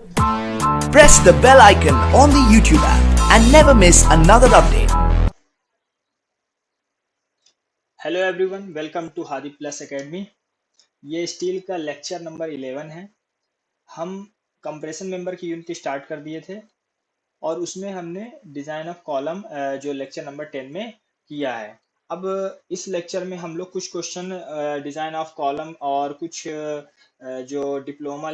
Press the bell icon on the YouTube app and never miss another update. Hello everyone, welcome to Hadi plus academy. ये steel का lecture number 11 है। हम compression member की unit start कर दिए थे और उसमें हमने डिज़ाइन ऑफ कॉलम जो लेक्चर नंबर 10 में किया है। अब इस लेक्चर में हम लोग कुछ क्वेश्चन डिज़ाइन ऑफ कॉलम और कुछ जो डिप्लोमा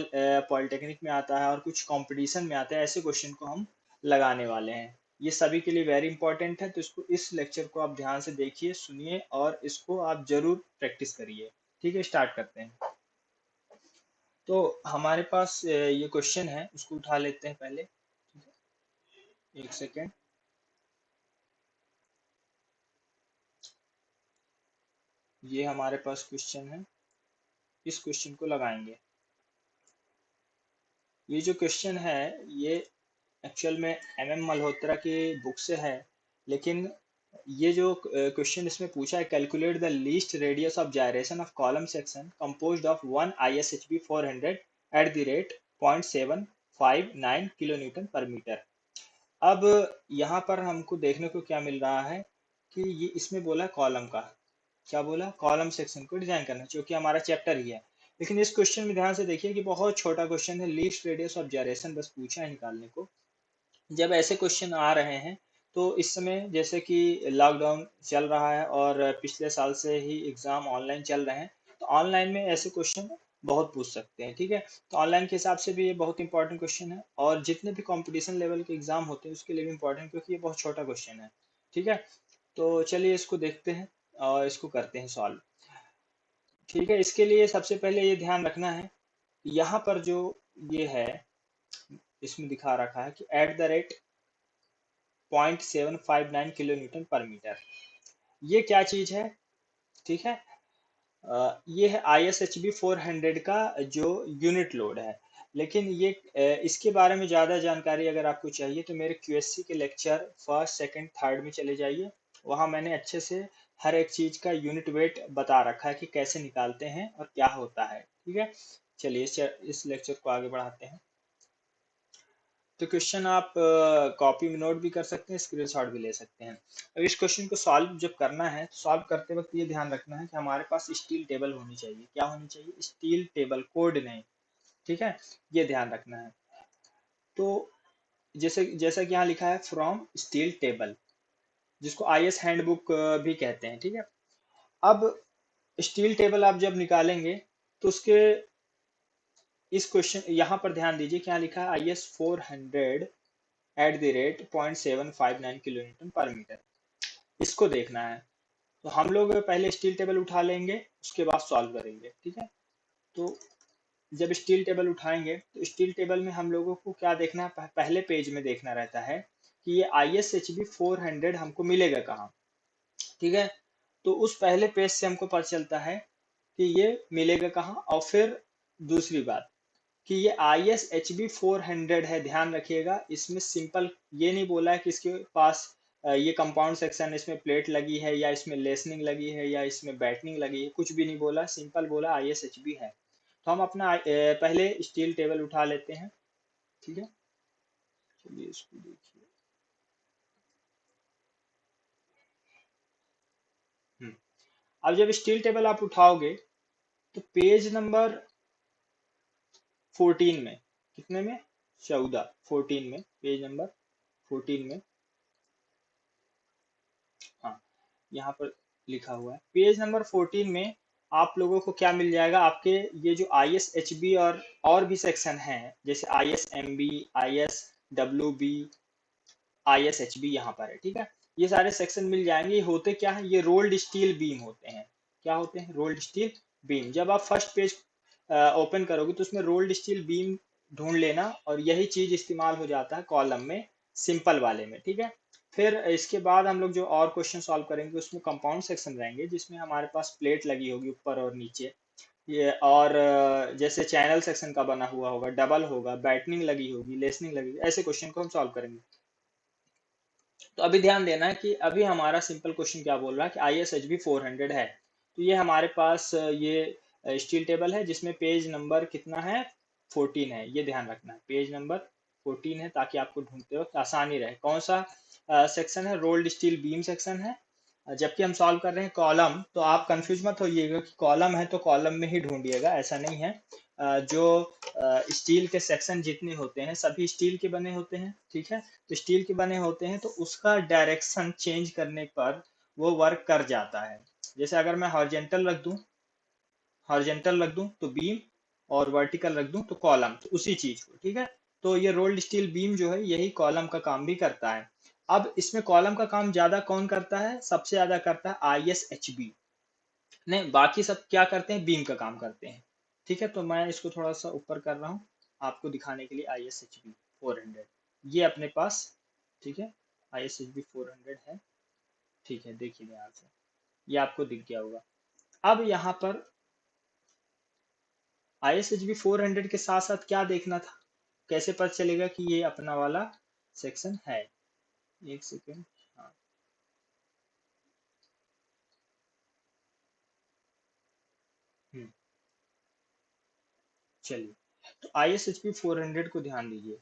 पॉलिटेक्निक में आता है और कुछ कंपटीशन में आता है, ऐसे क्वेश्चन को हम लगाने वाले हैं। ये सभी के लिए वेरी इंपॉर्टेंट है, तो इसको इस लेक्चर को आप ध्यान से देखिए, सुनिए और इसको आप जरूर प्रैक्टिस करिए। ठीक है, स्टार्ट करते हैं। तो हमारे पास ये क्वेश्चन है, उसको उठा लेते हैं पहले। एक सेकेंड। ये हमारे पास क्वेश्चन है, इस क्वेश्चन को लगाएंगे। ये जो क्वेश्चन है ये एक्चुअल में एमएम मल्होत्रा की बुक से है, लेकिन ये जो क्वेश्चन इसमें पूछा है, calculate the least radius of gyration of column section composed of one ISHB 400 at the rate 0.759 kilo Newton पर मीटर। अब यहाँ पर हमको देखने को क्या मिल रहा है कि ये इसमें बोला कॉलम का, क्या बोला, कॉलम सेक्शन को डिजाइन करना, जो कि हमारा चैप्टर ही है। लेकिन इस क्वेश्चन में ध्यान से देखिए कि बहुत छोटा क्वेश्चन है, लीस्ट रेडियस ऑफ जायरेशन बस पूछा है निकालने को। जब ऐसे क्वेश्चन आ रहे हैं तो इस समय जैसे कि लॉकडाउन चल रहा है और पिछले साल से ही एग्जाम ऑनलाइन चल रहे हैं, तो ऑनलाइन में ऐसे क्वेश्चन बहुत पूछ सकते हैं। ठीक है, तो ऑनलाइन के हिसाब से भी ये बहुत इंपॉर्टेंट क्वेश्चन है और जितने भी कंपटीशन लेवल के एग्जाम होते हैं उसके लिए भी इंपॉर्टेंट, क्योंकि ये बहुत छोटा क्वेश्चन है। ठीक है, तो चलिए इसको देखते हैं और इसको करते हैं सॉल्व। ठीक है, इसके लिए सबसे पहले ये ध्यान रखना है, यहाँ पर जो ये है इसमें दिखा रखा है कि at the rate 0.759 kilo Newton पर मीटर, ये क्या चीज है। ठीक है, ये है ISHB 400 का जो यूनिट लोड है। लेकिन ये इसके बारे में ज़्यादा जानकारी अगर आपको चाहिए तो मेरे QSC के लेक्चर फर्स्ट सेकंड थर्ड में चले जाइए। वहाँ मैंने अच्छे से हर एक चीज़ का यूनिट वेट बता रखा है कि कैसे निकालते हैं और क्या होता है। ठीक है, चलिए इस लेक्चर को आगे बढ़ाते हैं। तो क्वेश्चन आप कॉपी में नोट भी कर सकते हैं, स्क्रीनशॉट भी ले सकते हैं। अब इस क्वेश्चन को सॉल्व जब करना है तो सॉल्व करते वक्त ये ध्यान रखना है कि हमारे पास स्टील टेबल होनी चाहिए। क्या होनी चाहिए? स्टील टेबल, कोड नहीं। ठीक है, ये ध्यान रखना है। तो जैसे जैसा कि यहाँ लिखा है फ्रॉम स्टील टेबल, जिसको IS हैंडबुक भी कहते हैं। ठीक है, अब स्टील टेबल आप जब निकालेंगे तो उसके इस क्वेश्चन यहाँ पर ध्यान दीजिए, क्या लिखा है, IS 400 at the rate 0.759 kilo Newton पर मीटर। इसको देखना है, तो हम लोग पहले स्टील टेबल उठा लेंगे, उसके बाद सॉल्व करेंगे। ठीक है, तो जब स्टील टेबल उठाएंगे तो स्टील टेबल में हम लोगों को क्या देखना है, पहले पेज में देखना रहता है कि ये ISHB 400 हमको मिलेगा कहाँ। ठीक है, तो उस पहले पेज से हमको पता चलता है कि ये मिलेगा कहाँ। और फिर दूसरी बात कि ये ISHB 400 है, ध्यान रखिएगा, इसमें सिंपल ये नहीं बोला है कि इसके पास ये कंपाउंड सेक्शन, इसमें प्लेट लगी है या इसमें लेसनिंग लगी है या इसमें बैटनिंग लगी है, कुछ भी नहीं बोला, सिंपल बोला ISHB है। तो हम अपना पहले स्टील टेबल उठा लेते हैं। ठीक है, चलिए इसको देखिए। हम्म, अब जब स्टील टेबल आप उठाओगे तो पेज नंबर 14 में, कितने में, 14, 14 में, पेज नंबर 14 में, हाँ यहाँ पर लिखा हुआ है पेज नंबर 14 में आप लोगों को क्या मिल जाएगा, आपके ये जो ISHB और भी सेक्शन हैं, जैसे ISMB, ISWB, ISHB यहाँ पर है। ठीक है, ये सारे सेक्शन मिल जाएंगे। ये होते क्या है, ये रोल्ड स्टील बीम होते हैं। क्या होते हैं? Rolled steel beam. जब आप फर्स्ट पेज ओपन करोगे तो उसमें रोल्ड स्टील बीम ढूंढ लेना, और यही चीज इस्तेमाल हो जाता है कॉलम में, सिंपल वाले में। ठीक है, फिर इसके बाद हम लोग जो और क्वेश्चन सॉल्व करेंगे उसमें कंपाउंड सेक्शन रहेंगे, जिसमें हमारे पास प्लेट लगी होगी ऊपर और नीचे, ये और जैसे चैनल सेक्शन का बना हुआ होगा, डबल होगा, बैटनिंग लगी होगी, लेसनिंग लगी होगी, ऐसे क्वेश्चन को हम सॉल्व करेंगे। तो अभी ध्यान देना है कि अभी हमारा सिंपल क्वेश्चन क्या बोल रहा है कि ISHB 400 है। तो ये हमारे पास ये स्टील टेबल है जिसमें पेज नंबर कितना है, 14 है, ये ध्यान रखना है, पेज नंबर 14 है, ताकि आपको ढूंढते वक्त आसानी रहे। कौन सा सेक्शन है? रोल्ड स्टील बीम सेक्शन है। जबकि हम सॉल्व कर रहे हैं कॉलम, तो आप कंफ्यूज मत होइएगा कि कॉलम है तो कॉलम में ही ढूंढिएगा, ऐसा नहीं है। जो स्टील के सेक्शन जितने होते हैं सभी स्टील के बने होते हैं, ठीक है। तो स्टील के बने होते हैं तो उसका डायरेक्शन चेंज करने पर वो वर्क कर जाता है। जैसे अगर मैं हॉरिजेंटल रख दूं तो बीम, और वर्टिकल रख दूं तो कॉलम, तो उसी चीज को, ठीक है। तो ये रोल्ड स्टील बीम जो है यही कॉलम का काम भी करता है। अब इसमें कॉलम का काम ज्यादा कौन करता है? सबसे ज्यादा करता है ISHB। नहीं, बाकी सब क्या करते हैं? बीम का काम करते हैं, ठीक है। तो मैं इसको थोड़ा सा ऊपर कर रहा हूँ आपको दिखाने के लिए। ISHB 400 ये अपने पास, ठीक है। ISHB 400 है, ठीक है, देखिए ध्यान से, ये आपको दिख गया होगा। अब यहाँ पर ISHB 400 के साथ साथ क्या देखना था? कैसे पता चलेगा कि ये अपना वाला सेक्शन है? एक सेकेंड। हाँ, हम्म, चलिए, तो ISHB 400 को ध्यान दीजिए।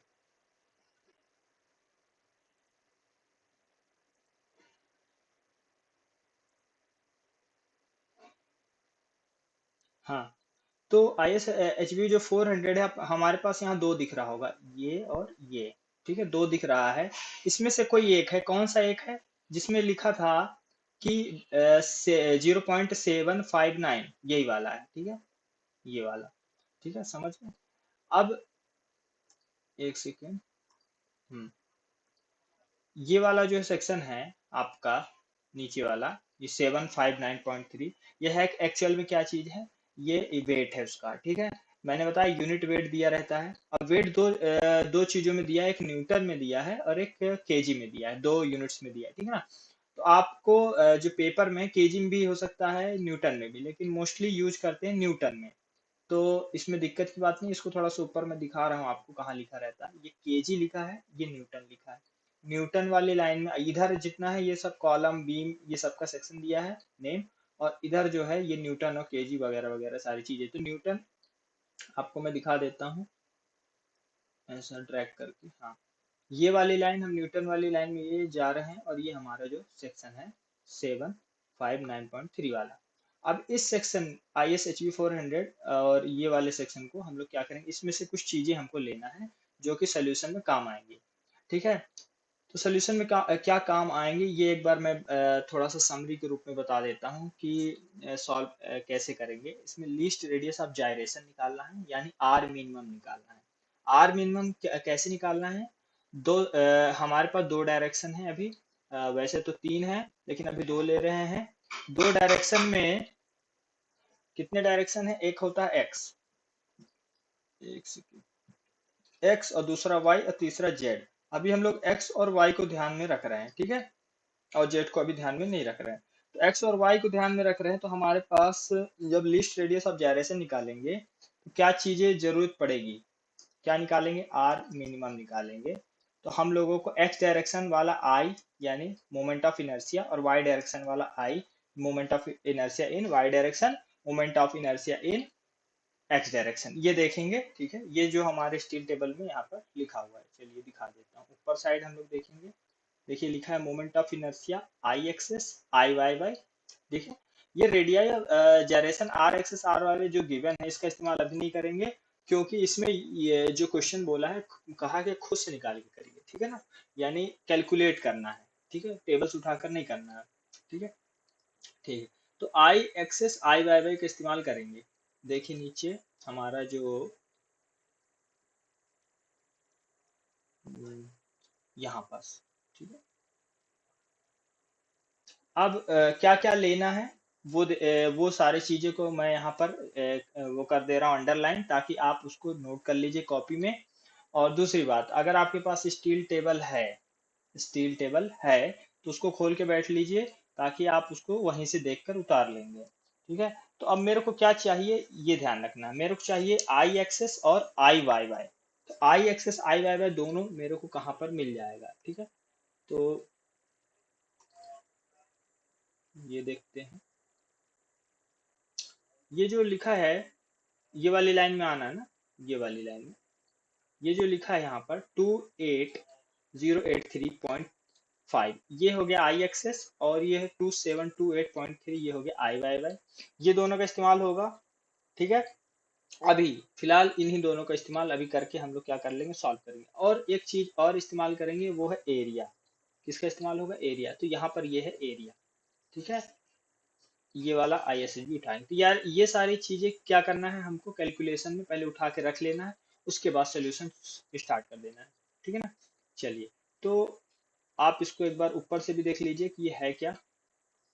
हाँ, तो ISHB जो 400 है, हमारे पास यहाँ दो दिख रहा होगा, ये और ये, ठीक है, दो दिख रहा है। इसमें से कोई एक है, कौन सा एक है? जिसमें लिखा था कि 0.759, यही वाला है, ठीक है, ये वाला, ठीक है, समझ में? अब एक सेकेंड। हम्म, ये वाला जो सेक्शन है आपका, नीचे वाला, ये 759.3, ये है एक्चुअल में क्या चीज है? ये वेट है उसका, ठीक है। मैंने बताया यूनिट वेट दिया रहता है। अब वेट दो चीजों में दिया है, एक न्यूटन में दिया है और एक केजी में दिया है, दो यूनिट्स में दिया है, ठीक है ना। तो आपको जो पेपर में केजी में भी हो सकता है, न्यूटन में भी, लेकिन मोस्टली यूज करते हैं न्यूटन में। तो इसमें दिक्कत की बात नहीं, इसको थोड़ा सा ऊपर मैं दिखा रहा हूँ आपको कहाँ लिखा रहता है। ये केजी लिखा है, ये न्यूटन लिखा है। न्यूटन वाली लाइन में इधर जितना है ये सब कॉलम बीम ये सब का सेक्शन दिया है, नेम। और इधर जो है ये न्यूटन और केजी वगैरह वगैरह सारी चीजें। तो न्यूटन आपको मैं दिखा देता हूँ ऐसा ड्रैग करके। हाँ, ये वाली लाइन, हम न्यूटन वाली लाइन में ये जा रहे हैं, और ये हमारा जो सेक्शन है 759.3 वाला। अब इस सेक्शन ISHB 400 और ये वाले सेक्शन को हम लोग क्या करेंगे, इसमें से कुछ चीजें हमको लेना है जो कि सोल्यूशन में काम आएंगी, ठीक है। तो सोल्यूशन में क्या काम आएंगे, ये एक बार मैं थोड़ा सा समरी के रूप में बता देता हूँ कि सॉल्व कैसे करेंगे। इसमें लीस्ट रेडियस ऑफ जायरेशन निकालना है, यानी आर मिनिमम निकालना है। आर मिनिमम कैसे निकालना है? हमारे पास दो डायरेक्शन है अभी, वैसे तो तीन है लेकिन अभी दो ले रहे हैं। दो डायरेक्शन में कितने डायरेक्शन है? एक होता है एक्स, एक सेकेंड, एक्स, और दूसरा वाई, और तीसरा जेड। अभी हम लोग एक्स और वाई को ध्यान में रख रहे हैं, ठीक है, और जेड को अभी ध्यान में नहीं रख रहे हैं। तो एक्स और वाई को ध्यान में रख रहे हैं, तो हमारे पास जब लीस्ट रेडियस ऑफ जायरेशन निकालेंगे तो क्या चीजें जरूरत पड़ेगी? क्या निकालेंगे? आर मिनिमम निकालेंगे। तो हम लोगों को एक्स डायरेक्शन वाला आई, यानी मोमेंट ऑफ इनर्शिया, और वाई डायरेक्शन वाला I, moment of inertia in Y direction, moment of inertia in X direction, ये देखेंगे, ठीक है। ये जो हमारे स्टील टेबल में यहाँ पर लिखा हुआ है, चलिए दिखा देता हूँ। ऊपर साइड हम लोग देखेंगे, देखिए लिखा है moment of inertia I axis I Y Y. देखिए, ये radii gyration R axis R Y जो गिवन है इसका इस्तेमाल अभी नहीं करेंगे, क्योंकि इसमें ये जो क्वेश्चन बोला है, कहा कि खुद से निकाल के करिए, ठीक है ना, यानी कैलकुलेट करना है, ठीक है, टेबल्स उठाकर नहीं करना है, ठीक है। ठीक है, तो आई एक्सेस आई वाई वाई का इस्तेमाल करेंगे। देखिए नीचे हमारा जो यहाँ पास, ठीक है। अब क्या क्या लेना है, वो सारी चीजें को मैं यहाँ पर वो कर दे रहा हूँ अंडरलाइन, ताकि आप उसको नोट कर लीजिए कॉपी में। और दूसरी बात, अगर आपके पास स्टील टेबल है तो उसको खोल के बैठ लीजिए, ताकि आप उसको वहीं से देखकर उतार लेंगे, ठीक है। तो अब मेरे को क्या चाहिए, ये ध्यान रखना है, मेरे को चाहिए आई एक्सेस और आई वाई वाई। तो आई एक्सेस आई वाई वाई दोनों मेरे को कहाँ पर मिल जाएगा, ठीक है। तो ये देखते हैं, ये जो लिखा है, ये वाली लाइन में आना है ना, ये वाली लाइन में ये जो लिखा है यहाँ पर 28083.5, ये हो गया आई एक्सेस, और ये है 2728.3, ये हो गया आई वाई वाई। ये दोनों का इस्तेमाल होगा, ठीक है। अभी फिलहाल इन्हीं दोनों का इस्तेमाल अभी करके हम लोग क्या कर लेंगे, सॉल्व करेंगे। और एक चीज और इस्तेमाल करेंगे, वो है एरिया। किसका इस्तेमाल होगा, एरिया। तो यहाँ पर ये है एरिया, ठीक है। ये वाला आईएसएस भी उठाएंगे। तो यार ये सारी चीजें क्या करना है हमको, कैलकुलेशन में पहले उठा के रख लेना है, उसके बाद सोल्यूशन स्टार्ट कर देना है, ठीक है ना। चलिए, तो आप इसको एक बार ऊपर से भी देख लीजिए कि ये है क्या,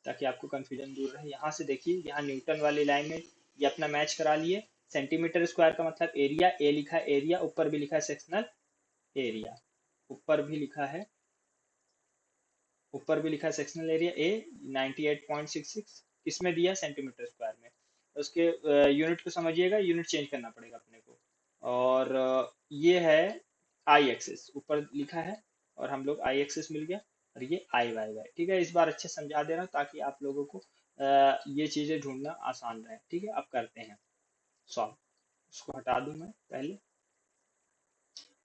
ताकि आपको कंफ्यूजन दूर रहे। यहाँ से देखिए, यहाँ न्यूटन वाली लाइन में ये अपना मैच करा लिए। सेंटीमीटर स्क्वायर का मतलब एरिया, ए लिखा है एरिया, ऊपर भी लिखा है सेक्शनल एरिया, ऊपर भी लिखा है, ऊपर भी लिखा है सेक्शनल एरिया ए 98.66, किसमें दिया, सेंटीमीटर स्क्वायर में। उसके यूनिट को समझिएगा, यूनिट चेंज करना पड़ेगा अपने को। और ये है आई एक्सिस, ऊपर लिखा है, और हम लोग आई एक्सिस मिल गया, और ये आई वाई वाई, ठीक है। इस बार अच्छे समझा दे रहा हूँ ताकि आप लोगों को ये चीजें ढूंढना आसान रहे, ठीक है। अब करते हैं सॉल्व। इसको हटा दूं मैं पहले,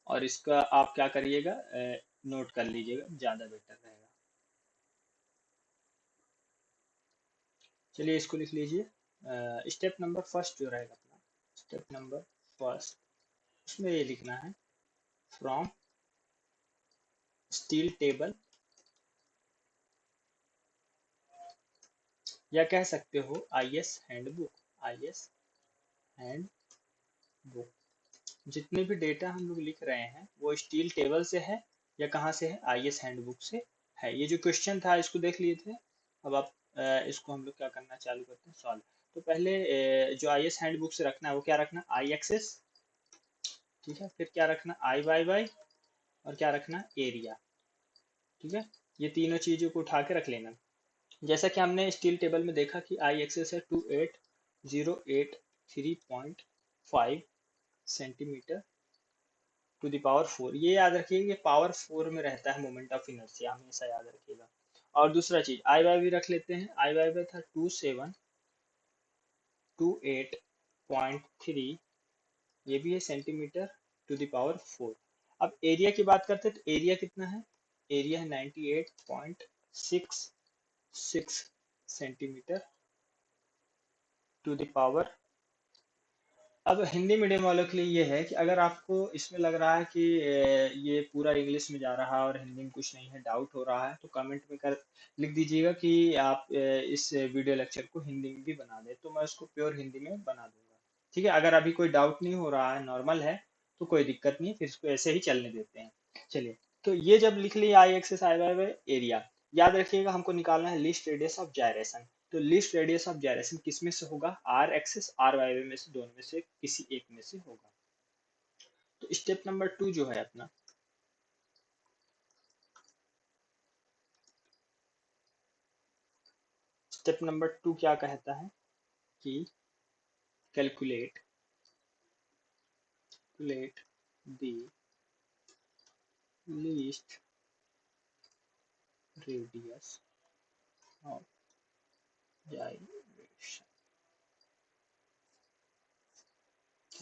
और इसका आप क्या करिएगा, नोट कर लीजिएगा, ज्यादा बेटर रहेगा। चलिए इसको लिख लीजिए। स्टेप नंबर फर्स्ट जो रहेगा अपना, स्टेप नंबर फर्स्ट, उसमें ये लिखना है फ्रॉम स्टील टेबल, या कह सकते हो आईएस हैंडबुक, आईएस हैंडबुक। जितने भी डेटा हम लोग लिख रहे हैं वो स्टील टेबल से है, या कहाँ से है, आईएस हैंडबुक से है। ये जो क्वेश्चन था इसको देख लिए थे। अब आप इसको हम लोग क्या करना चालू करते हैं, सॉल्व। तो पहले जो आईएस हैंडबुक से रखना है वो क्या रखना, आई एक्सेस, ठीक है। फिर क्या रखना, आई वाई वाई, और क्या रखना, एरिया, ठीक है। ये तीनों चीजों को उठा के रख लेना। जैसा कि हमने स्टील टेबल में देखा कि आई एक्सेस है 28083.5 सेंटीमीटर टू द पावर 4। ये याद रखिएगा, ये पावर 4 में रहता है मोमेंट ऑफ इनर्शिया, हमेशा याद रखिएगा। और दूसरा चीज आई वाई भी रख लेते हैं। आई वाई था 2728.3, ये भी है सेंटीमीटर टू द पावर 4। अब एरिया की बात करते हैं, तो एरिया कितना है, एरिया है 98.66 सेंटीमीटर टू द पावर। अब हिंदी मीडियम वालों के लिए ये है कि अगर आपको इसमें लग रहा है कि ये पूरा इंग्लिश में जा रहा है और हिंदी में कुछ नहीं है, डाउट हो रहा है, तो कमेंट में कर लिख दीजिएगा कि आप इस वीडियो लेक्चर को हिंदी में भी बना दें, तो मैं उसको प्योर हिंदी में बना दूंगा, ठीक है। अगर अभी कोई डाउट नहीं हो रहा है, नॉर्मल है, तो कोई दिक्कत नहीं, फिर इसको ऐसे ही चलने देते हैं। चलिए, तो ये जब लिख लिया आई एक्सेस आई वाई एरिया, याद रखिएगा हमको निकालना है लीस्ट रेडियस ऑफ जायरेशन। तो लीस्ट रेडियस ऑफ जायरेशन किस में से होगा, आर एक्सिस आर वाई में से, दोनों में से किसी एक में से होगा। तो स्टेप नंबर 2 जो है अपना, स्टेप नंबर 2 क्या कहता है कि calculate the least radius of gyration,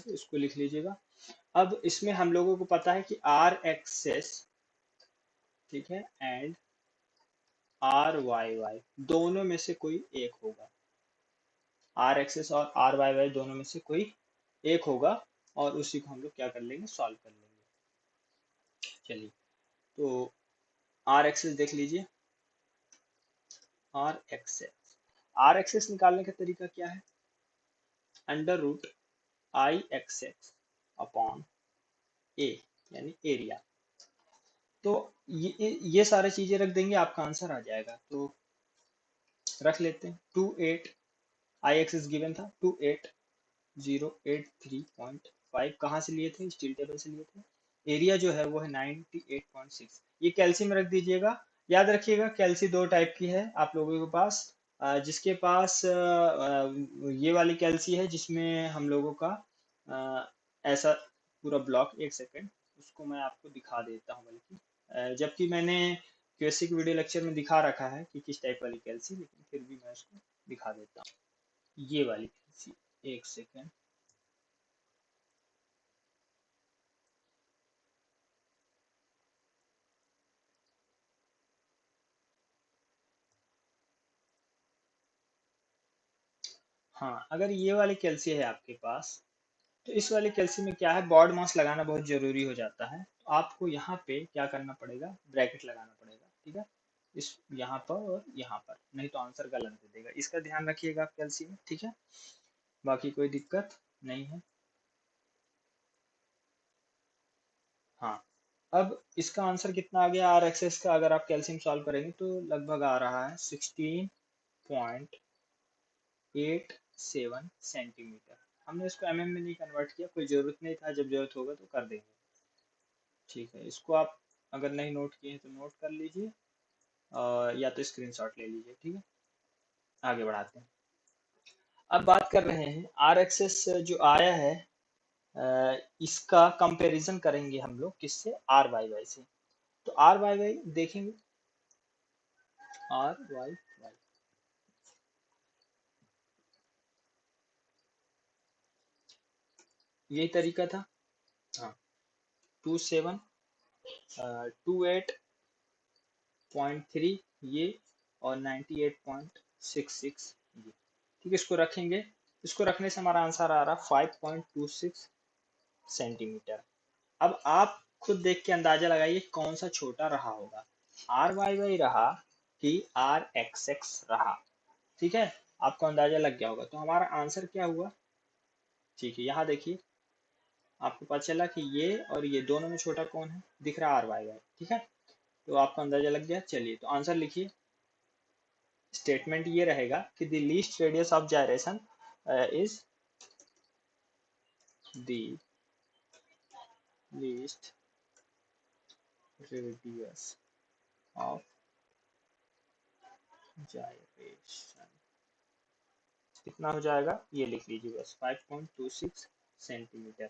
इसको लिख लीजिएगा। अब इसमें हम लोगों को पता है कि आर एक्सेस, ठीक है, एंड आर वाई वाई दोनों में से कोई एक होगा, आर एक्सेस और आर वाई वाई दोनों में से कोई एक होगा, और उसी को हम लोग क्या कर लेंगे, सॉल्व कर लेंगे। चलिए, तो आर एक्सेस देख लीजिए, आर एक्सेस निकालने का तरीका क्या है, under root I axis upon A, यानी एरिया। तो ये सारी चीजें रख देंगे, आपका आंसर आ जाएगा। तो रख लेते हैं 28, आई एक्सेस गिवन था 28083.5, कहाँ से लिए थे, स्टील टेबल से लिए थे। एरिया जो है वो है 98.6, ये कैल्सी में रख दीजिएगा। याद रखिएगा कैल्सी दो टाइप की है आप लोगों के पास। जिसके पास ये वाली कैल्सी है, जिसमें हम लोगों का ऐसा पूरा ब्लॉक, एक सेकेंड उसको मैं आपको दिखा देता हूँ, बल्कि जबकि मैंने क्वेश्चन वीडियो लेक्चर में दिखा रखा है कि किस टाइप वाली कैल्सी, लेकिन फिर भी मैं उसको दिखा देता हूँ। ये वाली कैल्सी, एक सेकेंड, हाँ, अगर ये वाली कैल्सी है आपके पास, तो इस वाले कैल्सी में क्या है, बॉड मास लगाना बहुत जरूरी हो जाता है। तो आपको यहाँ पे क्या करना पड़ेगा, ब्रैकेट लगाना पड़ेगा, ठीक है, इस यहाँ पर और यहाँ पर, नहीं तो आंसर गलत दे देगा। इसका ध्यान रखिएगा आप कैल्सी में, ठीक है, बाकी कोई दिक्कत नहीं है। हाँ, अब इसका आंसर कितना आ गया आर एक्सेस का, अगर आप कैल्शियम सॉल्व करेंगे तो लगभग आ रहा है 16.87 सेंटीमीटर। हमने इसको एमएम में नहीं कन्वर्ट किया, कोई जरूरत नहीं था, जब जरूरत होगा तो कर देंगे। ठीक है, इसको आप अगर नहीं नोट किए हैं तो नोट कर लीजिए, या तो स्क्रीनशॉट ले लीजिए, ठीक है। आगे बढ़ाते हैं। अब बात कर रहे हैं आर एक्सेस जो आया है, इसका कंपैरिजन करेंगे हम लोग किससे, आर वाई वाई से। तो आर वाई वाई देखेंगे, आर वाई वाई, यही तरीका था। हाँ, 28.3 ये, और 98.66 ये, ठीक है। इसको रखेंगे, इसको रखने से हमारा आंसर आ रहा 5.26 सेंटीमीटर। अब आप खुद देख के अंदाजा लगाइए कौन सा छोटा रहा होगा, आर वाई वाई रहा कि आर एक्स एक्स रहा, ठीक है। आपको अंदाजा लग गया होगा, तो हमारा आंसर क्या हुआ, ठीक है। यहाँ देखिए, आपको पता चला कि ये और ये दोनों में छोटा कौन है, दिख रहा आर वाई वाई, ठीक है। तो आपको अंदाजा लग गया, चलिए तो आंसर लिखिए। स्टेटमेंट ये रहेगा कि the least radius of gyration is the least radius of gyration, कितना हो जाएगा ये लिख लीजिए बस, 5.26 सेंटीमीटर,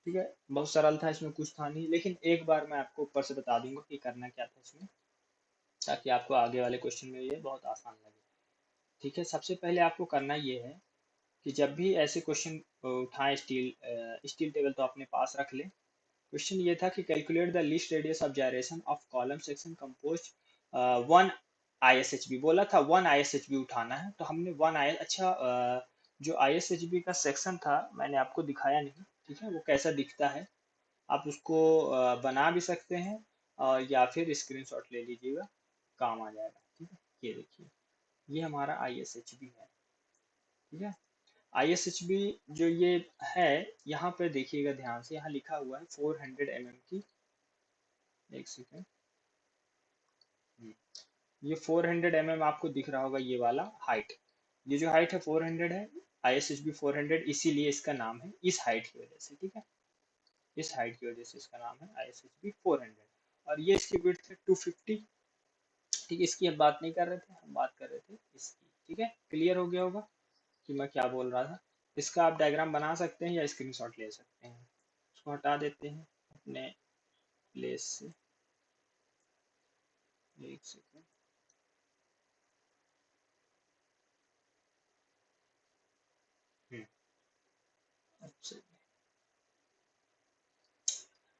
ठीक है। बहुत सरल था, इसमें कुछ था नहीं, लेकिन एक बार मैं आपको ऊपर से बता दूंगा कि करना क्या था इसमें, ताकि आपको आगे वाले क्वेश्चन में ये बहुत आसान लगे, ठीक है। सबसे पहले आपको करना ये है कि जब भी ऐसे क्वेश्चन उठाएं, स्टील टेबल तो अपने पास रख लें। क्वेश्चन ये था कि calculate the least radius of gyration of column section compose one ISHB, बोला था वन आईएसएचबी उठाना है, तो हमने वन आई, अच्छा जो आईएसएचबी का सेक्शन था मैंने आपको दिखाया नहीं, ठीक है, वो कैसा दिखता है, आप उसको बना भी सकते हैं, या फिर स्क्रीनशॉट ले लीजिएगा, काम आ जाएगा, ठीक है। ये देखिए, ये हमारा आईएसएचबी है, ठीक है। आईएसएचबी जो ये है, यहाँ पे देखिएगा ध्यान से, यहाँ लिखा हुआ है 400 mm की, एक सेकेंड, ये 400 mm आपको दिख रहा होगा, ये वाला हाइट, ये जो हाइट है 400 है, आईएसएचबी 400, इसीलिए इसका नाम है इस हाइट की वजह से, ठीक है, इस हाइट की वजह से इसका नाम है आईएसएचबी 400। और ये इसकी विड्थ है 250, ठीक है। इसकी हम बात नहीं कर रहे थे, हम बात कर रहे थे इसकी, ठीक है। क्लियर हो गया होगा कि मैं क्या बोल रहा था। इसका आप डायग्राम बना सकते हैं या स्क्रीनशॉट ले सकते हैं। इसको हटा देते हैं अपने प्लेस से, एक सेकेंड, अच्छा,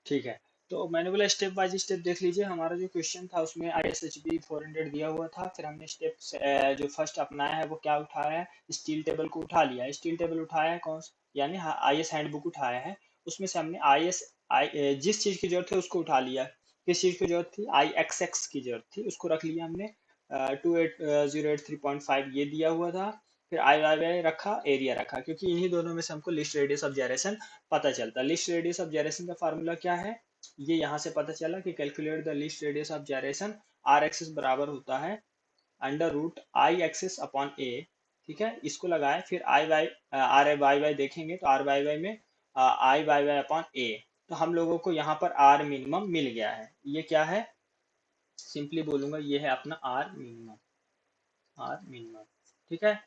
ठीक है। तो मैंने बोला स्टेप बाय स्टेप देख लीजिए, हमारा जो क्वेश्चन था उसमें आई एस एच बी 400 दिया हुआ था, फिर हमने स्टेप जो फर्स्ट अपनाया है वो क्या उठाया है, स्टील टेबल को उठा लिया, स्टील टेबल उठाया है कौन सा, यानी आई एस हैंडबुक उठाया है, उसमें से हमने आई एस आई जिस चीज़ की जरूरत है उसको उठा लिया, किस चीज़ की जरूरत थी, आई एक्स एक्स की जरूरत थी, उसको रख लिया हमने, 28083.5 ये दिया हुआ था, फिर आई वाई वाई रखा, एरिया रखा, क्योंकि इन्हीं दोनों में से हमको लिस्ट रेडियस ऑफ जायरेशन पता चलता है। लिस्ट रेडियस ऑफ जायरेशन का फार्मूला क्या है, ये यहाँ से पता चला कि calculate the least radius of gyration, R axis बराबर होता है under root I axis upon A, ठीक है। इसको लगाए, फिर I Y R Y Y देखेंगे तो आर वाई वाई में I Y Y upon A, तो हम लोगों को यहाँ पर आर मिनिमम मिल गया है, ये क्या है, सिंपली बोलूंगा ये है अपना आर मिनिमम, आर मिनिमम, ठीक है।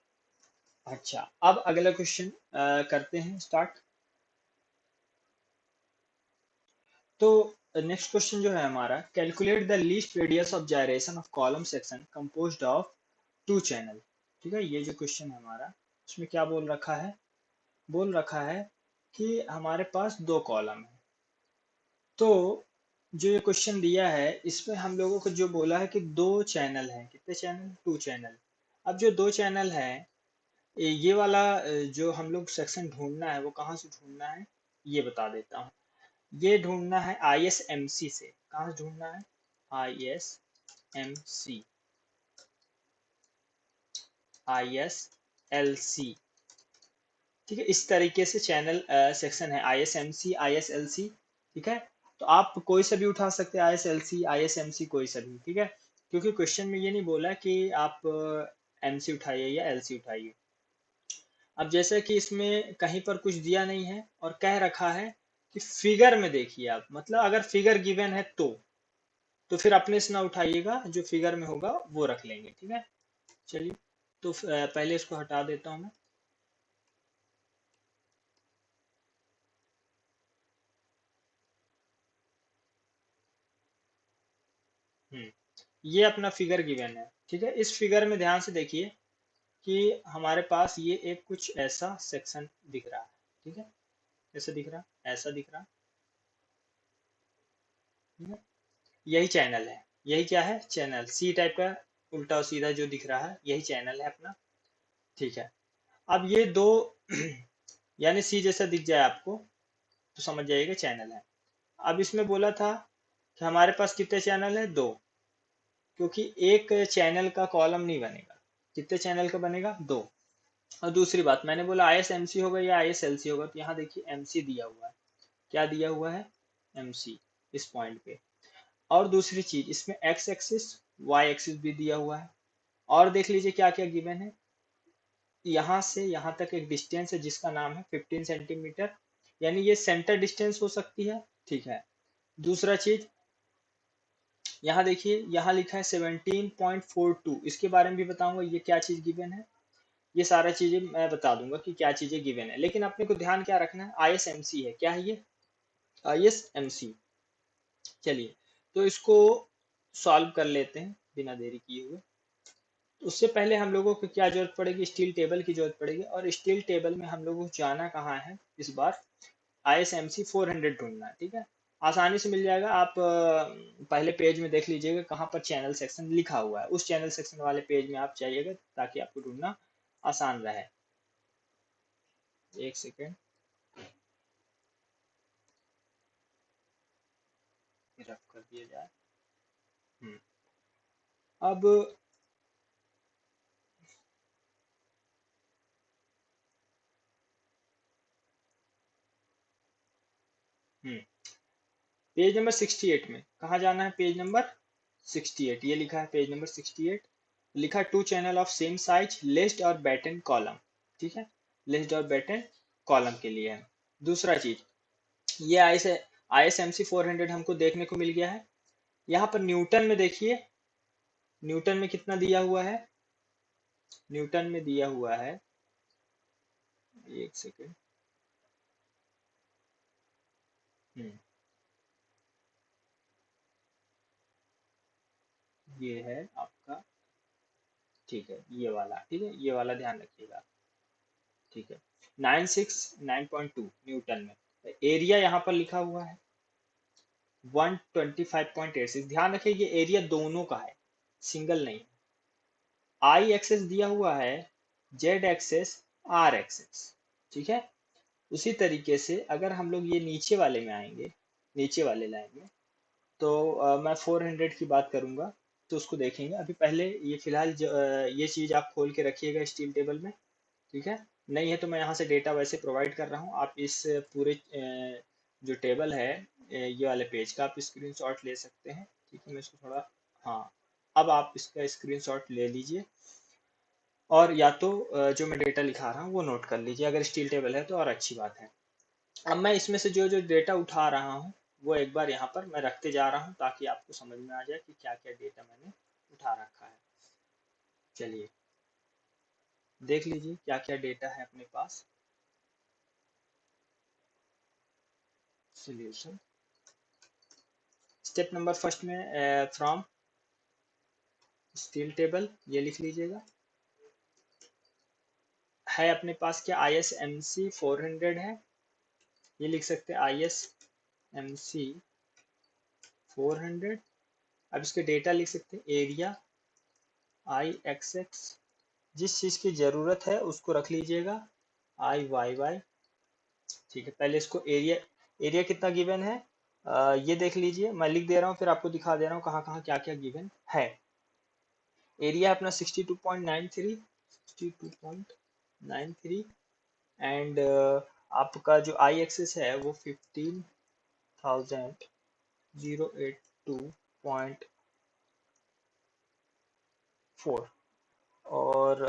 अच्छा, अब अगला क्वेश्चन करते हैं स्टार्ट। तो नेक्स्ट क्वेश्चन जो है हमारा, calculate the least radius of gyration of column section composed of two channel, ठीक है। ये जो क्वेश्चन है हमारा, उसमें क्या बोल रखा है, बोल रखा है कि हमारे पास दो कॉलम है। तो जो ये क्वेश्चन दिया है इसमें हम लोगों को जो बोला है कि दो चैनल हैं, कितने चैनल, टू चैनल। अब जो दो चैनल हैं, ये वाला जो हम लोग सेक्शन ढूंढना है वो कहाँ से ढूंढना है, ये बता देता हूँ। ये ढूंढना है ISMC से। कहाँ से ढूंढना है? ISMC, ISLC, ठीक है। इस तरीके से चैनल सेक्शन है, ISMC, ISLC, ठीक है। तो आप कोई सा भी उठा सकते हैं, ISLC, ISMC, कोई सा भी, ठीक है। क्योंकि क्वेश्चन में ये नहीं बोला कि आप MC उठाइए या LC उठाइए। अब जैसे कि इसमें कहीं पर कुछ दिया नहीं है और कह रखा है कि फिगर में देखिए आप, मतलब अगर फिगर गिवन है तो फिर अपने से ना उठाइएगा, जो फिगर में होगा वो रख लेंगे, ठीक है। चलिए, तो पहले इसको हटा देता हूँ मैं। हम्म, ये अपना फिगर गिवन है, ठीक है। इस फिगर में ध्यान से देखिए कि हमारे पास ये एक कुछ ऐसा सेक्शन दिख रहा है, ठीक है। ऐसा दिख रहा, ऐसा दिख रहा, ठीक है। यही चैनल है, यही क्या है, चैनल सी टाइप का, उल्टा और सीधा जो दिख रहा है यही चैनल है अपना, ठीक है। अब ये दो यानी सी जैसा दिख जाए आपको तो समझ जाइएगा चैनल है। अब इसमें बोला था कि हमारे पास कितने चैनल है, दो, क्योंकि एक चैनल का कॉलम नहीं बनेगा। कितने चैनल का बनेगा, दो। और दूसरी बात, मैंने बोला ISMC होगा या ISLC होगा, तो यहाँ देखिए MC दिया हुआ है। क्या दिया हुआ है, MC, इस पॉइंट पे। और दूसरी चीज, इसमें X एक्सिस, Y एक्सिस भी दिया हुआ है। और देख लीजिए क्या क्या गिवन है। यहाँ से यहाँ तक एक डिस्टेंस है जिसका नाम है 15 सेंटीमीटर, यानी ये सेंटर डिस्टेंस हो सकती है, ठीक है। दूसरा चीज, यहाँ देखिए, यहाँ लिखा है 17.42, इसके बारे में भी बताऊंगा ये क्या चीज गिवन है। ये सारा चीजें मैं बता दूंगा कि क्या चीजें गिवन है, लेकिन अपने को ध्यान क्या रखना है, ISMC है, क्या है ये, ISMC। चलिए, तो इसको सॉल्व कर लेते हैं बिना देरी किए हुए। तो उससे पहले हम लोगों को क्या जरूरत पड़ेगी, स्टील टेबल की जरूरत पड़ेगी। और स्टील टेबल में हम लोगों को जाना कहाँ है इस बार, ISMC 400 ढूंढना है, ठीक है। आसानी से मिल जाएगा, आप पहले पेज में देख लीजिएगा कहाँ पर चैनल सेक्शन लिखा हुआ है, उस चैनल सेक्शन वाले पेज में आप जाइएगा ताकि आपको ढूंढना आसान रहे। एक सेकेंड, रफ कर दिया जाए। हम्म, अब हम्म, पेज नंबर 68 में कहाँ जाना है, पेज नंबर 68, ये लिखा है पेज नंबर 68। लिखा two channel of same size list और बैटन कॉलम, ठीक है। लिस्ट और बैटन कॉलम के लिए है। दूसरा चीज, ये ISMC 400 हमको देखने को मिल गया है। यहाँ पर न्यूटन में देखिए, न्यूटन में कितना दिया हुआ है, न्यूटन में दिया हुआ है, एक सेकेंड, हम्म, ये है आपका, ठीक है, ये वाला, ठीक है, ये वाला ध्यान रखिएगा, ठीक है। 969.2 न्यूटन में। एरिया यहाँ पर लिखा हुआ है 125.86, ध्यान रखिए ये एरिया दोनों का है, सिंगल नहीं। आई एक्सेस दिया हुआ है, जेड एक्सेस, आर एक्सेस, ठीक है। उसी तरीके से अगर हम लोग ये नीचे वाले में आएंगे, नीचे वाले लाइन में, तो मैं 400 की बात करूंगा, तो उसको देखेंगे। अभी पहले ये फिलहाल ये चीज आप खोल के रखिएगा स्टील टेबल में, ठीक है। नहीं है तो मैं यहाँ से डेटा वैसे प्रोवाइड कर रहा हूँ, आप इस पूरे जो टेबल है ये वाले पेज का आप स्क्रीनशॉट ले सकते हैं, ठीक है। मैं इसको थोड़ा, हाँ, अब आप इसका स्क्रीनशॉट ले लीजिए और या तो जो मैं डेटा लिखा रहा हूँ वो नोट कर लीजिए, अगर स्टील टेबल है तो और अच्छी बात है। अब मैं इसमें से जो जो डेटा उठा रहा हूँ वो एक बार यहाँ पर मैं रखते जा रहा हूँ ताकि आपको समझ में आ जाए कि क्या क्या डेटा मैंने उठा रखा है। चलिए, देख लीजिए क्या क्या डेटा है अपने पास। सोल्यूशन, स्टेप नंबर फर्स्ट में फ्रॉम स्टील टेबल, ये लिख लीजिएगा। है अपने पास क्या, ISMC 400 है, ये लिख सकते हैं ISMC 400। अब इसके डेटा लिख सकते हैं, एरिया, IXX, जिस चीज की जरूरत है उसको रख लीजिएगा, आई वाई वाई। ठीक है, पहले इसको एरिया, एरिया कितना गिवन है ये देख लीजिए, मैं लिख दे रहा हूँ फिर आपको दिखा दे रहा हूँ कहाँ कहाँ क्या क्या गिवन है। एरिया अपना 62.93, 62.93, एंड आपका जो आई एक्सेस है वो 15,082.4, और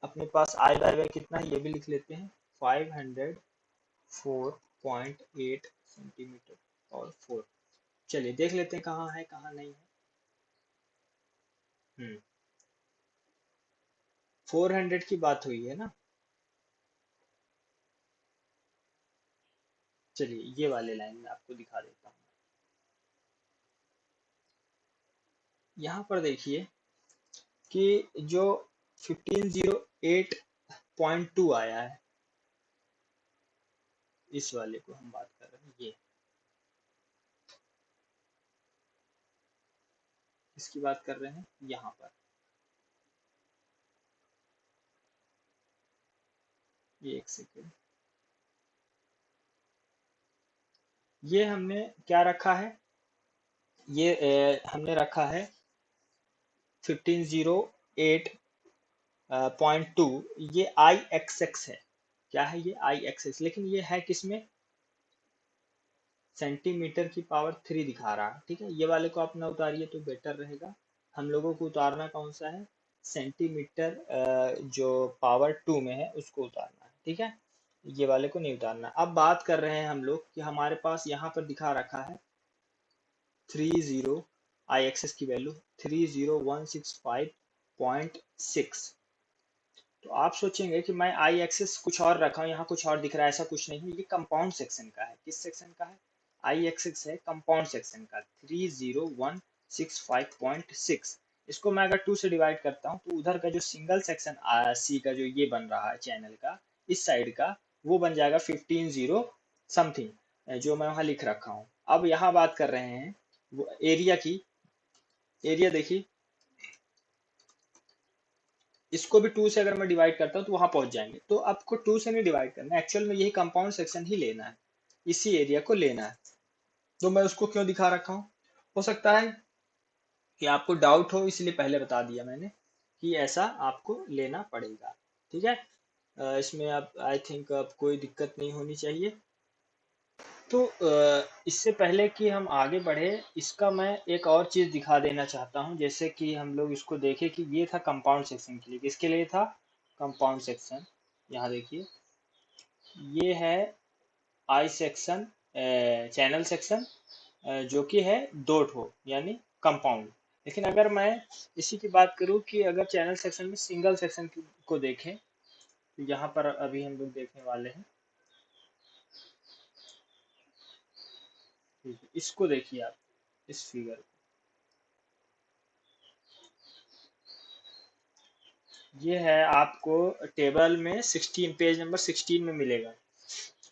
अपने पास आई बाय बाय कितना है ये भी लिख लेते हैं, 504.8 सेंटीमीटर और 4। चलिए देख लेते हैं कहाँ है कहाँ नहीं है। 400 की बात हुई है ना, चलिए ये वाले लाइन में आपको दिखा देता हूँ। यहाँ पर देखिए कि जो 1508.2 आया है, इस वाले को हम बात कर रहे हैं, ये इसकी बात कर रहे हैं यहाँ पर, ये एक सेकेंड, ये हमने क्या रखा है, ये हमने रखा है 1508.2, ये आई एक्स एक्स है, क्या है ये आई एक्स एक्स, लेकिन ये है किसमें, सेंटीमीटर की पावर 3 दिखा रहा है। ठीक है, ये वाले को आप ना उतारिए तो बेटर रहेगा, हम लोगों को उतारना कौन सा है, सेंटीमीटर जो पावर 2 में है उसको उतारना है। ठीक है, ये वाले को नहीं उतारना। अब बात कर रहे हैं हम लोग कि हमारे पास यहाँ पर दिखा रखा है 30, आई एक्सेस की वैल्यू 30165.6। तो आप सोचेंगे कि मैं आई एक्सेस कुछ और रखा हूँ, यहाँ कुछ और दिख रहा है, ऐसा कुछ नहीं है, ये कंपाउंड सेक्शन का है। किस सेक्शन का है, आई एक्सेस है कंपाउंड सेक्शन का, 30165.6। इसको मैं अगर 2 से डिवाइड करता हूँ तो उधर का जो सिंगल सेक्शन सी का जो ये बन रहा है चैनल का, इस साइड का, वो बन जाएगा 15 समथिंग, जो मैं वहाँ लिख रखा हूँ। अब यहाँ बात कर रहे हैं वो एरिया की, एरिया देखिए, इसको भी 2 से अगर मैं डिवाइड करता हूँ तो वहां पहुंच जाएंगे। तो आपको 2 से नहीं डिवाइड करना, एक्चुअल में यही कंपाउंड सेक्शन ही लेना है, इसी एरिया को लेना है। तो मैं उसको क्यों दिखा रखा हूँ, हो सकता है कि आपको डाउट हो, इसलिए पहले बता दिया मैंने कि ऐसा आपको लेना पड़ेगा। ठीक है, इसमें आप आई थिंक अब कोई दिक्कत नहीं होनी चाहिए। तो इससे पहले कि हम आगे बढ़े, इसका मैं एक और चीज दिखा देना चाहता हूँ, जैसे कि हम लोग इसको देखें कि ये था कंपाउंड सेक्शन के लिए, किसके लिए था, कंपाउंड सेक्शन। यहाँ देखिए ये है आई सेक्शन, चैनल सेक्शन, जो कि है दो ठो यानी कंपाउंड। लेकिन अगर मैं इसी की बात करूँ कि अगर चैनल सेक्शन में सिंगल सेक्शन को देखें, तो यहाँ पर अभी हम लोग देखने वाले हैं। ठीक है, इसको देखिए आप, इस फिगर, ये है आपको टेबल में 16, पेज नंबर 16 में मिलेगा।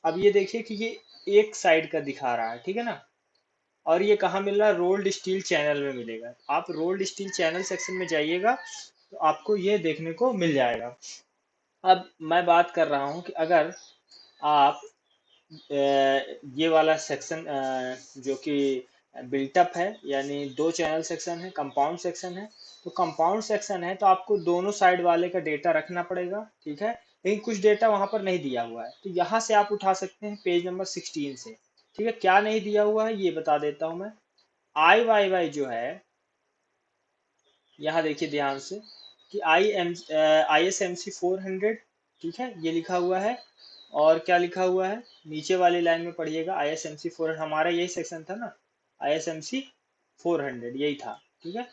अब ये देखिए कि ये एक साइड का दिखा रहा है, ठीक है ना, और ये कहाँ मिल रहा है, रोल्ड स्टील चैनल में मिलेगा। आप रोल्ड स्टील चैनल सेक्शन में जाइएगा तो आपको ये देखने को मिल जाएगा। अब मैं बात कर रहा हूँ कि अगर आप ये वाला सेक्शन जो कि बिल्टअप है, यानी दो चैनल सेक्शन है, कंपाउंड सेक्शन है, तो कंपाउंड सेक्शन है तो आपको दोनों साइड वाले का डेटा रखना पड़ेगा। ठीक है, लेकिन कुछ डेटा वहां पर नहीं दिया हुआ है, तो यहाँ से आप उठा सकते हैं पेज नंबर 16 से। ठीक है, क्या नहीं दिया हुआ है ये बता देता हूँ मैं। आई वाई वाई जो है, यहाँ देखिए ध्यान से कि आई एस एम सी 400, ठीक है, ये लिखा हुआ है। और क्या लिखा हुआ है, नीचे वाली लाइन में पढ़िएगा, आई एस एम सी 400, हमारा यही सेक्शन था ना, आई एस एम सी 400 यही था। ठीक है,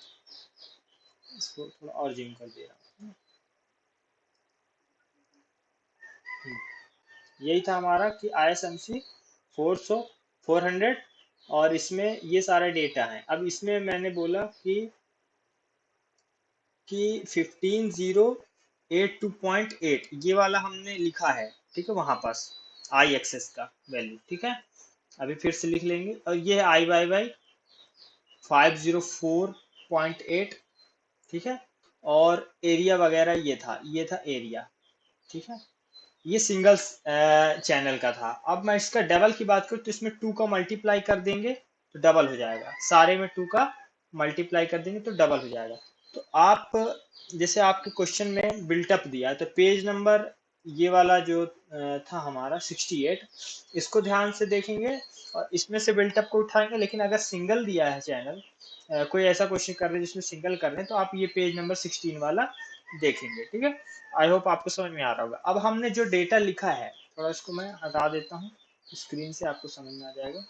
इसको थोड़ा और जिम कर दे रहा हूँ। यही था हमारा कि आई एस एम सी 400, और इसमें ये सारा डेटा है। अब इसमें मैंने बोला कि 15,082.8 ये वाला हमने लिखा है। ठीक है, वहां पास आई एक्सेस का वैल्यू। ठीक है, अभी फिर से लिख लेंगे, और ये है आई वाई वाई 504.8। ठीक है, और एरिया वगैरह ये था एरिया। ठीक है, ये सिंगल चैनल का था। अब मैं इसका डबल की बात करूँ तो इसमें 2 का मल्टीप्लाई कर देंगे तो डबल हो जाएगा, सारे में 2 का मल्टीप्लाई कर देंगे तो डबल हो जाएगा। तो आप जैसे आपके क्वेश्चन में बिल्टअप दिया है तो पेज नंबर ये वाला जो था हमारा 68, इसको ध्यान से देखेंगे और इसमें से बिल्टअप को उठाएंगे। लेकिन अगर सिंगल दिया है चैनल, कोई ऐसा क्वेश्चन कर रहे हैं जिसमें सिंगल कर रहे हैं, तो आप ये पेज नंबर 16 वाला देखेंगे। ठीक है, आई होप आपको समझ में आ रहा होगा। अब हमने जो डेटा लिखा है, थोड़ा इसको मैं हटा देता हूँ स्क्रीन से, आपको समझ में आ जाएगा।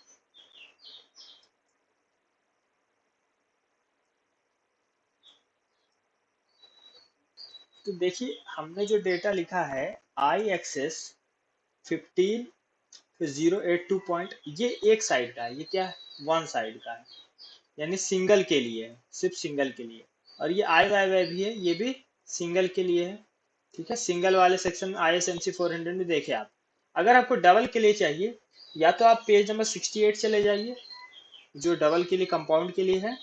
तो देखिए हमने जो डेटा लिखा है, आई एक्सेस 15 फिर 082 पॉइंट, ये एक साइड का है, ये क्या है, वन साइड का है, यानी सिंगल के लिए है, सिर्फ सिंगल के लिए। और ये आई वाई वाई भी है, ये भी सिंगल के लिए है। ठीक है, सिंगल वाले section I S M C 400 में देखे आप। अगर आपको डबल के लिए चाहिए, या तो आप पेज नंबर 68 चले जाइए जो डबल के लिए कंपाउंड के लिए है।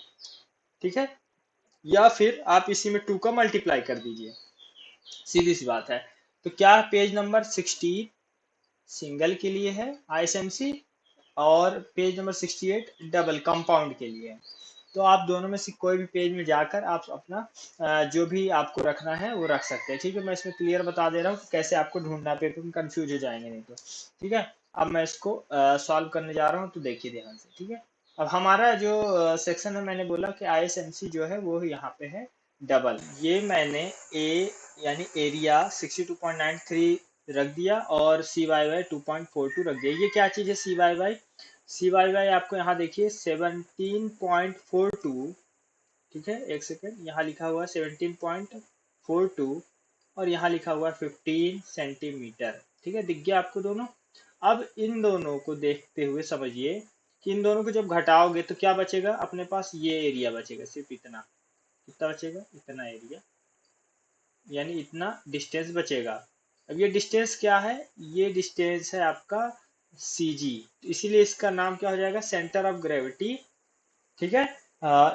ठीक है, या फिर आप इसी में 2 का मल्टीप्लाई कर दीजिए, सीधी सी बात है। तो क्या पेज नंबर 16 सिंगल के लिए है आईएसएमसी, और पेज नंबर 68 डबल कंपाउंड के लिए है। तो आप दोनों में से कोई भी पेज में जाकर आप अपना जो भी आपको रखना है वो रख सकते हैं। ठीक है, मैं इसमें क्लियर बता दे रहा हूँ कि कैसे आपको ढूंढना है, पेपर में कंफ्यूज हो जाएंगे नहीं तो। ठीक है, अब मैं इसको सॉल्व करने जा रहा हूँ, तो देखिए ध्यान से। ठीक है, अब हमारा जो सेक्शन है, मैंने बोला कि आईएसएमसी जो है वो यहाँ पे है डबल। ये मैंने ए यानी एरिया 62.93 रख दिया और सी वाई वाई 2.42 रख दिया। ये क्या चीज़ है सी वाई वाई? सी वाई वाई आपको यहाँ देखिए 17.42। ठीक है, एक सेकेंड, यहाँ लिखा हुआ है 17.42 और यहाँ लिखा हुआ है 15 सेंटीमीटर। ठीक है, दिख गया आपको दोनों? अब इन दोनों को देखते हुए समझिए कि इन दोनों को जब घटाओगे तो क्या बचेगा अपने पास, ये एरिया बचेगा, सिर्फ इतना। कितना बचेगा? इतना एरिया, यानी इतना डिस्टेंस बचेगा। अब ये डिस्टेंस क्या है? ये डिस्टेंस है आपका सी जी, इसीलिए इसका नाम क्या हो जाएगा, सेंटर ऑफ ग्रेविटी। ठीक है,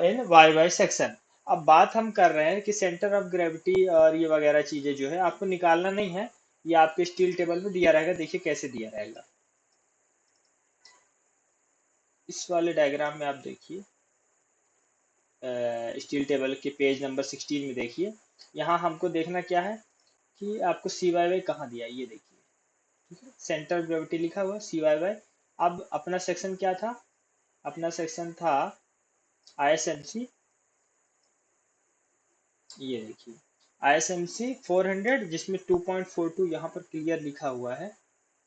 इन वाई वाई सेक्शन। अब बात हम कर रहे हैं कि सेंटर ऑफ ग्रेविटी और ये वगैरह चीजें जो है आपको निकालना नहीं है, ये आपके स्टील टेबल में दिया रहेगा। देखिए कैसे दिया रहेगा, इस वाले डायग्राम में आप देखिए, स्टील टेबल के पेज नंबर 16 में देखिए। यहाँ हमको देखना क्या है कि आपको सी वाई वाई कहाँ दिया है, ये देखिए। ठीक है, सेंटर ऑफ ग्रेविटी लिखा हुआ है सी वाई वाई। अब अपना सेक्शन क्या था? अपना सेक्शन था आईएसएमसी, ये देखिए आईएसएमसी 400, जिसमें 2.42 यहाँ पर क्लियर लिखा हुआ है।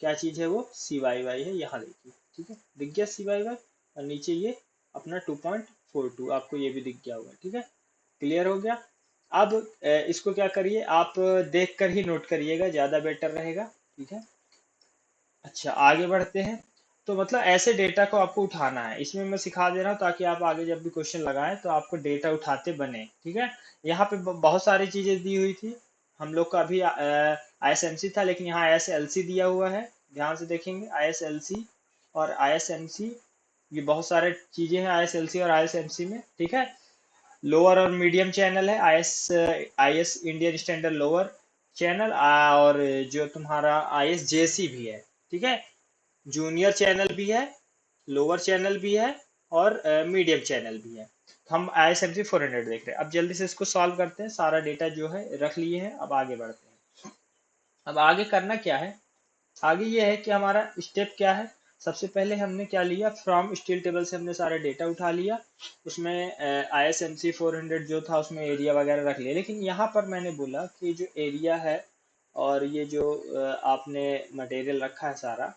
क्या चीज़ है वो? सी वाई वाई है, यहाँ देखिए। ठीक है, दिख गया सी वाई वाई, और नीचे ये अपना 2.42 आपको ये भी दिख गया हुआ है। ठीक है, क्लियर हो गया। अब इसको क्या करिए, आप देख कर ही नोट करिएगा, ज़्यादा बेटर रहेगा। ठीक है, अच्छा आगे बढ़ते हैं। तो मतलब ऐसे डेटा को आपको उठाना है, इसमें मैं सिखा दे रहा हूँ ताकि आप आगे जब भी क्वेश्चन लगाएं तो आपको डेटा उठाते बने। ठीक है, यहाँ पे बहुत सारी चीजें दी हुई थी। हम लोग का अभी आई एस एम सी था, लेकिन यहाँ आई एस एल सी दिया हुआ है, ध्यान से देखेंगे। आई एस एल सी और आई एस एम सी, ये बहुत सारे चीजें हैं आई एस एल सी और आई एस एम सी में। ठीक है, लोअर और मीडियम चैनल है I S Indian standard lower channel, और जो तुम्हारा आई एस जे सी भी है। ठीक है, जूनियर चैनल भी है, लोअर चैनल भी है, और मीडियम चैनल भी है। हम आई एस एम सी 400 देख रहे हैं। अब जल्दी से इसको सॉल्व करते हैं, सारा डेटा जो है रख लिए हैं, अब आगे बढ़ते हैं। अब आगे करना क्या है? आगे ये है कि हमारा स्टेप क्या है। सबसे पहले हमने क्या लिया, फ्रॉम स्टील टेबल से हमने सारा डेटा उठा लिया, उसमें आई एस एम सी 400 जो था उसमें एरिया वगैरह रख लिया। लेकिन यहाँ पर मैंने बोला कि जो एरिया है और ये जो आपने मटेरियल रखा है सारा,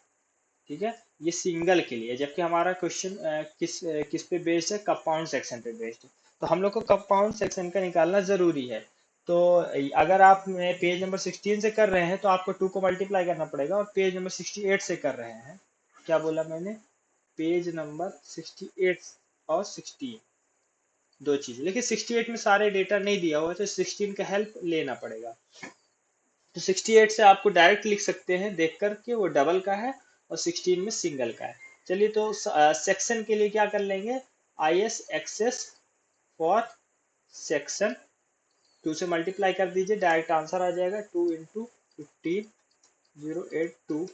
ठीक है, ये सिंगल के लिए, जबकि हमारा क्वेश्चन किस पे बेस्ड है, कंपाउंड सेक्शन पे बेस्ड है। तो हम लोग को कंपाउंड सेक्शन का निकालना जरूरी है। तो अगर आप पेज नंबर 16 से कर रहे हैं तो आपको 2 को मल्टीप्लाई करना पड़ेगा, और पेज नंबर 68 से कर रहे हैं, क्या बोला मैंने, पेज नंबर 68 और 16, दो चीजें। लेकिन 68 में सारे डेटा नहीं दिया हुआ है, तो 16 का हेल्प लेना पड़ेगा। तो 68 से आपको डायरेक्ट लिख सकते हैं देख कर के वो डबल का है, और 16 में सिंगल का है। चलिए, तो सेक्शन के लिए क्या कर लेंगे, I S axis for section 2 से मल्टीप्लाई कर दीजिए, डायरेक्ट आंसर आ जाएगा। 2 × 15 082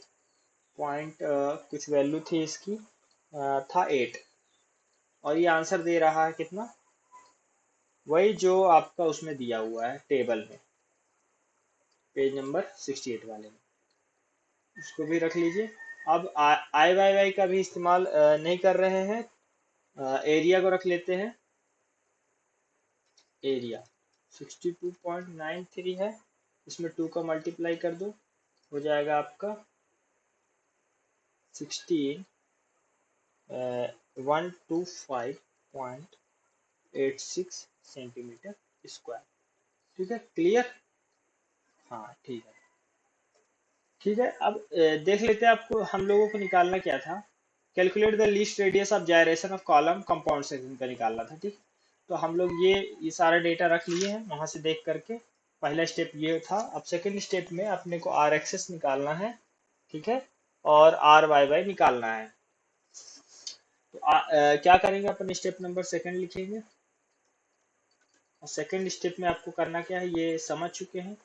पॉइंट कुछ वैल्यू थी इसकी, था 8। और ये आंसर दे रहा है कितना, वही जो आपका उसमें दिया हुआ है टेबल में, पेज नंबर 68 वाले में, उसको भी रख लीजिए। अब आई वाई वाई का भी इस्तेमाल नहीं कर रहे हैं, एरिया को रख लेते हैं। एरिया 62.93 है, इसमें 2 का मल्टीप्लाई कर दो, हो जाएगा आपका 16 125.86 सेंटीमीटर स्क्वायर। ठीक है, क्लियर? हाँ ठीक है। ठीक है, अब देख लेते हैं आपको, हम लोगों को निकालना क्या था। Calculate the least radius of gyration of column compound section का निकालना था। ठीक, तो हम लोग ये सारा डेटा रख लिए हैं वहां से देख करके। पहला स्टेप ये था। अब सेकंड स्टेप में अपने को आर एक्सेस निकालना है, ठीक है, और आर वाई वाई निकालना है। तो क्या करेंगे अपन, स्टेप नंबर सेकंड लिखेंगे, और सेकंड स्टेप में आपको करना क्या है ये समझ चुके हैं।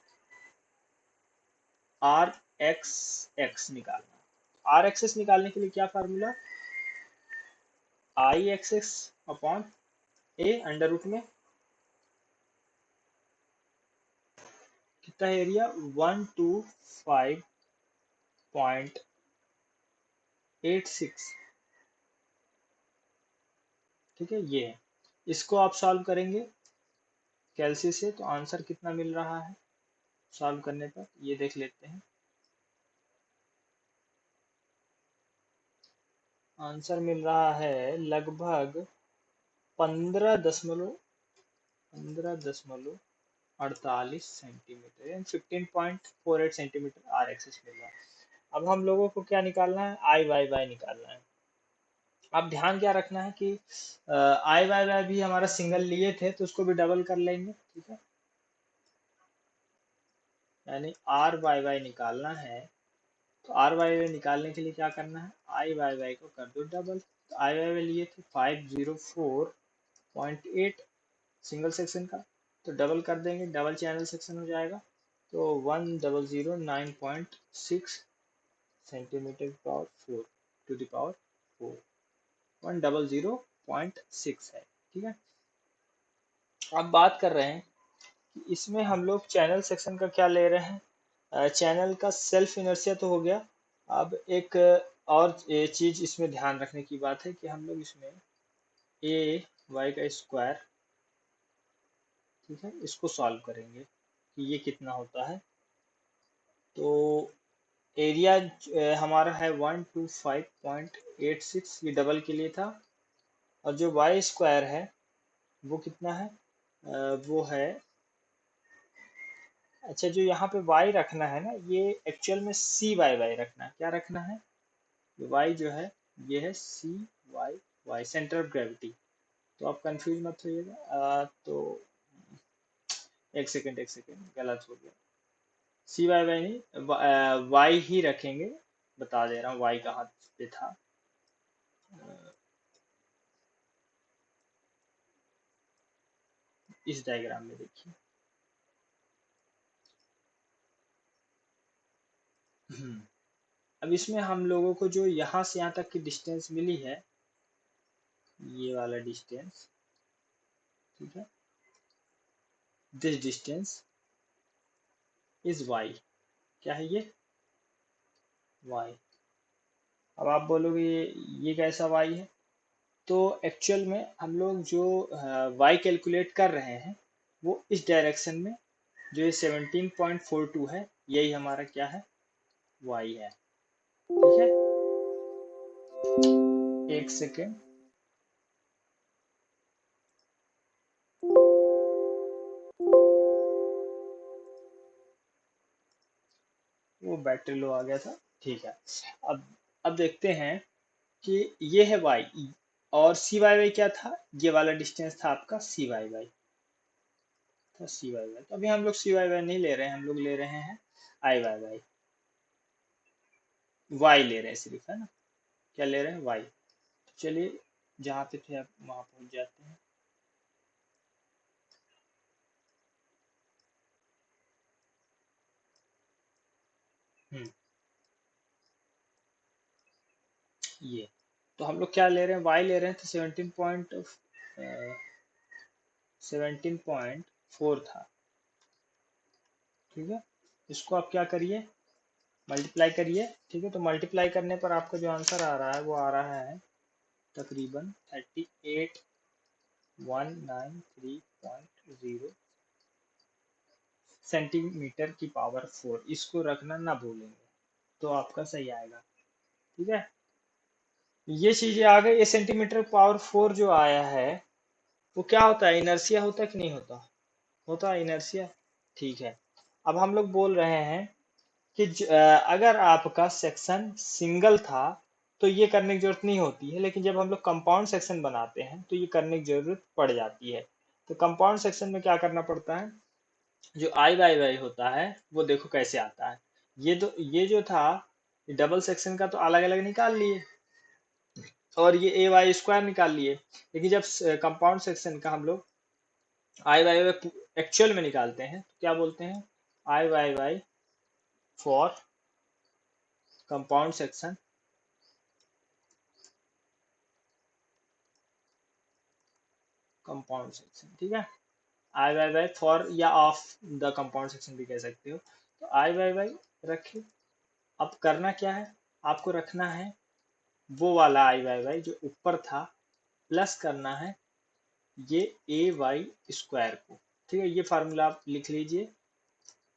आर एक्स एक्स निकालना। आर एक्सेस निकालने के लिए क्या formula, I x x upon A under root में कितना एरिया, 125.86। ठीक है, ये है। इसको आप सॉल्व करेंगे कैलसी से, तो आंसर कितना मिल रहा है सॉल्व करने पर, ये देख लेते हैं। आंसर मिल रहा है लगभग 15.48 सेंटीमीटर, यानी 15.48 सेंटीमीटर आर एक्सिस मिल रहा है। अब हम लोगों को क्या निकालना है, आई वाई वाई निकालना है। अब ध्यान क्या रखना है कि आई वाई वाई भी हमारा सिंगल लिए थे, तो उसको भी डबल कर लेंगे। ठीक है, यानी आर वाई वाई निकालना है, तो आर वाई वाई निकालने के लिए क्या करना है, आई वाई वाई को कर दो डबल। तो आई वाई वाई लिए थे 504.8 सिंगल सेक्शन का, तो डबल कर देंगे, डबल चैनल सेक्शन हो जाएगा। तो 1009.6 centimetre power 4 to the power 4, 1006 है। ठीक है, अब बात कर रहे हैं कि इसमें हम लोग चैनल सेक्शन का क्या ले रहे हैं। चैनल का सेल्फ इनर्शिया तो हो गया। अब एक और चीज इसमें ध्यान रखने की बात है कि हम लोग इसमें ए वाई का स्क्वायर, ठीक है, इसको सॉल्व करेंगे कि ये कितना होता है। तो एरिया हमारा है 125.86, ये डबल के लिए था। और जो वाई स्क्वायर है वो कितना है, वो है, अच्छा जो यहाँ पे y रखना है ना, ये एक्चुअल में सी वाई वाई रखना है। क्या रखना है, y जो है ये है C Y Y, centre of gravity. तो आप कंफ्यूज मत होइएगा। तो एक सेकेंड गलत हो गया, सी वाई वाई नहीं, y ही रखेंगे। बता दे रहा हूँ y कहाँ पे था। इस डायग्राम में देखिए। अब इसमें हम लोगों को जो यहाँ से यहाँ तक की डिस्टेंस मिली है, ये वाला डिस्टेंस, ठीक है, दिस डिस्टेंस इज y। क्या है ये, y। अब आप बोलोगे ये कैसा y है, तो एक्चुअल में हम लोग जो y कैलकुलेट कर रहे हैं वो इस डायरेक्शन में, जो ये 17.42 है, यही हमारा क्या है, y है। ठीक है, एक सेकेंड, वो बैटरी लो आ गया था। ठीक है, अब अब देखते हैं कि ये है y, और सी वाई वाई क्या था, ये वाला डिस्टेंस था आपका सी वाई वाई, था सी वाई वाई। तो अभी हम लोग सी वाई वाई नहीं ले रहे हैं, हम लोग ले रहे हैं आई वाई वाई, वाई ले रहे हैं सिर्फ, है ना। क्या ले रहे हैं, वाई। तो चलिए जहाँ पे थे आप वहाँ पहुँच जाते हैं। हम्म, ये तो हम लोग क्या ले रहे हैं, y ले रहे हैं, तो 17.4 था। ठीक है, इसको आप क्या करिए, मल्टीप्लाई करिए। ठीक है, तो मल्टीप्लाई करने पर आपका जो आंसर आ रहा है वो आ रहा है तकरीबन 38,193.0 सेंटीमीटर की पावर 4। इसको रखना ना भूलेंगे तो आपका सही आएगा। ठीक है, ये चीजें आ गई। ये सेंटीमीटर पावर 4 जो आया है वो क्या होता है, इनर्सिया होता है कि नहीं होता, होता है इनर्सिया। ठीक है, अब हम लोग बोल रहे हैं कि अगर आपका सेक्शन सिंगल था तो ये करने की जरूरत नहीं होती है, लेकिन जब हम लोग कंपाउंड सेक्शन बनाते हैं तो ये करने की जरूरत पड़ जाती है। तो कंपाउंड सेक्शन में क्या करना पड़ता है, जो आई वाई वाई होता है वो देखो कैसे आता है। ये जो था डबल सेक्शन का तो अलग अलग निकाल लिए, और ये ए वाई स्क्वायर निकाल लिए। लेकिन जब कंपाउंड सेक्शन का हम लोग आई वाई वाई एक्चुअल में निकालते हैं तो क्या बोलते हैं, I Y Y for compound section, compound section. ठीक है, आई वाई वाई फॉर या ऑफ द कंपाउंड सेक्शन भी कह सकते हो। तो आई वाई वाई रखे। अब करना क्या है, आपको रखना है वो वाला आई वाई वाई जो ऊपर था, प्लस करना है ये ए वाई स्क्वायर को। ठीक है, ये फार्मूला आप लिख लीजिए,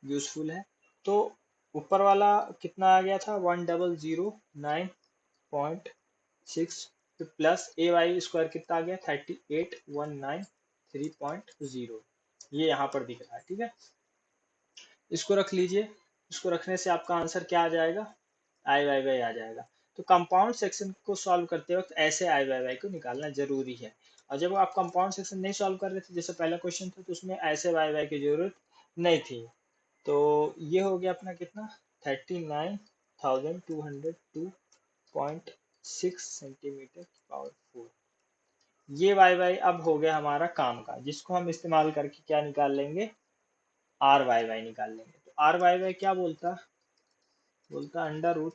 यूजफुल है। तो ऊपर वाला कितना आ गया था, 1009.6, प्लस ए वाई स्क्वायर कितना आ गया, 38,193.0। ये यहाँ पर दिख रहा है। ठीक है, इसको रख लीजिए। इसको रखने से आपका आंसर क्या आ जाएगा, आई वाई वाई आ जाएगा। तो कंपाउंड सेक्शन को सॉल्व करते वक्त ऐसे आई वाई वाई को निकालना जरूरी है। और जब आप कंपाउंड सेक्शन नहीं सॉल्व कर रहे थे, जैसे पहला क्वेश्चन था, तो उसमें ऐसे वाई वाई की जरूरत नहीं थी। तो ये हो गया अपना कितना, 39,202.6 सेंटीमीटर की पावर 4। ये वाई वाई अब हो गया हमारा काम का, जिसको हम इस्तेमाल करके क्या निकाल लेंगे, आर वाई वाई निकाल लेंगे। तो आर वाई वाई क्या बोलता, बोलता under root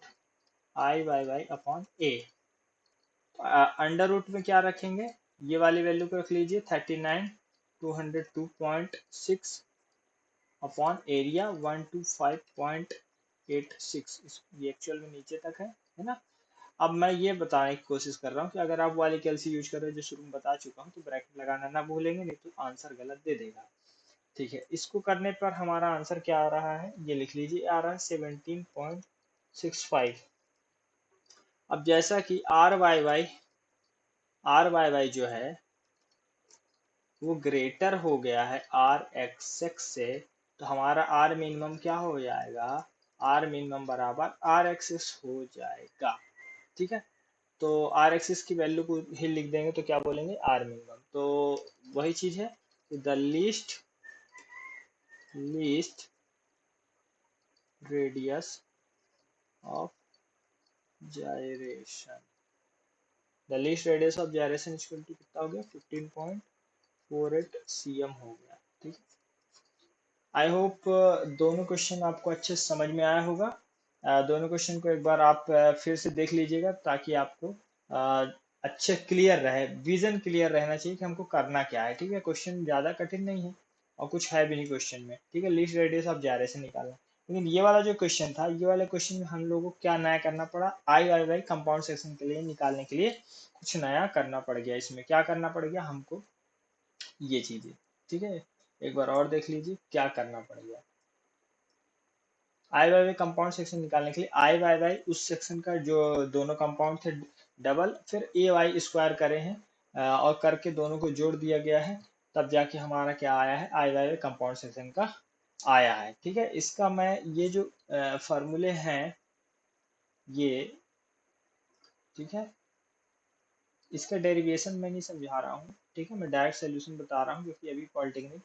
I Y Y upon A. Under root में क्या रखेंगे, ये वाली वैल्यू को रख लीजिए, 39,202.6 अपॉन एरिया 125.86। ये एक्चुअल में नीचे तक है ना। अब मैं ये बताने की कोशिश कर रहा हूँ कि अगर आप वाली कैलसी यूज कर रहे हो, जो शुरू में बता चुका हूँ, तो ब्रैकेट लगाना ना भूलेंगे, नहीं तो आंसर गलत दे देगा। ठीक है, इसको करने पर हमारा आंसर क्या आ रहा है, ये लिख लीजिए, आ रहा है 17.65। अब जैसा कि आर वाई वाई जो है वो ग्रेटर हो गया है आर एक्स एक्स से, तो हमारा आर मिनिमम क्या हो जाएगा, आर मिनिमम बराबर आर एक्सिस हो जाएगा। ठीक है, तो आर एक्सिस की वैल्यू को ही लिख देंगे तो क्या बोलेंगे, आर मिनिमम। तो वही चीज है, the least least radius of gyration, the least radius of gyration equal to कितना हो गया, 15.48 cm हो गया। ठीक है, आई होप दोनों क्वेश्चन आपको अच्छे से समझ में आया होगा। दोनों क्वेश्चन को एक बार आप फिर से देख लीजिएगा, ताकि आपको अच्छे क्लियर रहे, विजन क्लियर रहना चाहिए कि हमको करना क्या है। ठीक है, क्वेश्चन ज़्यादा कठिन नहीं है और कुछ है भी नहीं क्वेश्चन में। ठीक है, लीस्ट रेडियस ऑफ gyration निकालना। लेकिन ये वाला जो क्वेश्चन था, ये वाले क्वेश्चन में हम लोगों को क्या नया करना पड़ा, आई वाई वाई कंपाउंड सेक्शन के लिए निकालने के लिए कुछ नया करना पड़ गया। इसमें क्या करना पड़ गया हमको, ये चीजें। ठीक है, एक बार और देख लीजिए क्या करना पड़ेगा। आई वाई वाई कंपाउंड सेक्शन निकालने के लिए आई वाई वाई उस सेक्शन का जो दोनों कंपाउंड थे डबल, फिर ए वाई स्क्वायर करे हैं, और करके दोनों को जोड़ दिया गया है, तब जाके हमारा क्या आया है, I Y Y compound section का आया है। ठीक है, इसका मैं ये जो फॉर्मूले हैं ये, ठीक है, इसका डेरिवेशन मैं नहीं समझा रहा हूँ। ठीक है, मैं डायरेक्ट सोल्यूशन बता रहा हूँ, क्योंकि अभी पॉलिटेक्निक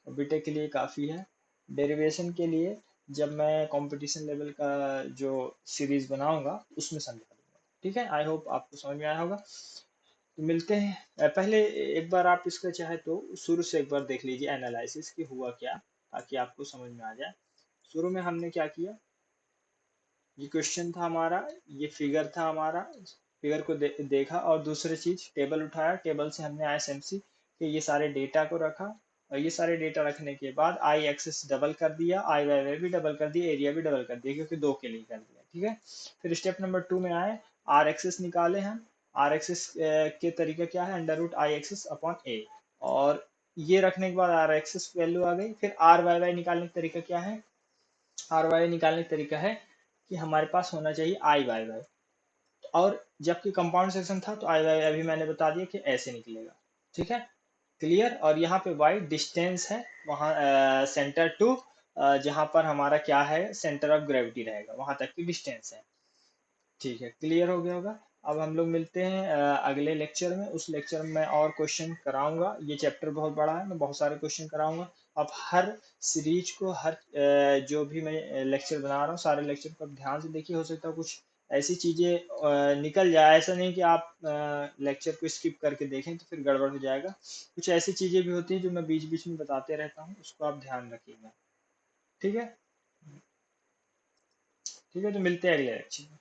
और बीटेक के लिए काफ़ी है। डेरिवेशन के लिए जब मैं कंपटीशन लेवल का जो सीरीज बनाऊंगा उसमें समझा दूंगा। ठीक है, आई होप आपको समझ में आया होगा। तो मिलते हैं, पहले एक बार आप इसका चाहे तो शुरू से एक बार देख लीजिए एनालिसिस की हुआ क्या, ताकि आपको समझ में आ जाए। शुरू में हमने क्या किया, ये क्वेश्चन था हमारा, ये फिगर था हमारा, फिगर को देखा और दूसरी चीज टेबल उठाया, टेबल से हमने आईएसएमसी के ये सारे डेटा को रखा, और ये सारे डेटा रखने के बाद आई एक्सेस डबल कर दिया, आई वाई वाई भी डबल कर दिया, एरिया भी डबल कर दिया क्योंकि दो के लिए कर दिया, ठीक है। फिर स्टेप नंबर 2 में आए, आर एक्सेस निकाले हम। आर एक्सेस के तरीका क्या है, under root I axis upon A, और ये रखने के बाद आर एक्सेस वैल्यू आ गई। फिर आर वाई वाई निकालने का तरीका क्या है, आर वाई निकालने का तरीका है कि हमारे पास होना चाहिए आई वाई वाई, और जबकि कंपाउंड सेक्शन था तो आई वाई अभी मैंने बता दिया कि ऐसे निकलेगा, ठीक है, क्लियर। और यहाँ पे वाई डिस्टेंस है वहाँ सेंटर टू, जहाँ पर हमारा क्या है सेंटर ऑफ ग्रेविटी रहेगा वहां तक की डिस्टेंस है, ठीक है, क्लियर हो गया होगा। अब हम लोग मिलते हैं अगले लेक्चर में, उस लेक्चर में मैं और क्वेश्चन कराऊंगा, ये चैप्टर बहुत बड़ा है, मैं बहुत सारे क्वेश्चन कराऊंगा। अब हर सीरीज को, हर जो भी मैं लेक्चर बना रहा हूँ सारे लेक्चर को आप ध्यान से देखिए, हो सकता है कुछ ऐसी चीजें निकल जाए, ऐसा नहीं कि आप लेक्चर को स्किप करके देखें तो फिर गड़बड़ हो जाएगा, कुछ ऐसी चीजें भी होती हैं जो मैं बीच बीच में बताते रहता हूँ, उसको आप ध्यान रखिएगा, ठीक है। ठीक है, तो मिलते हैं अगले लेक्चर में।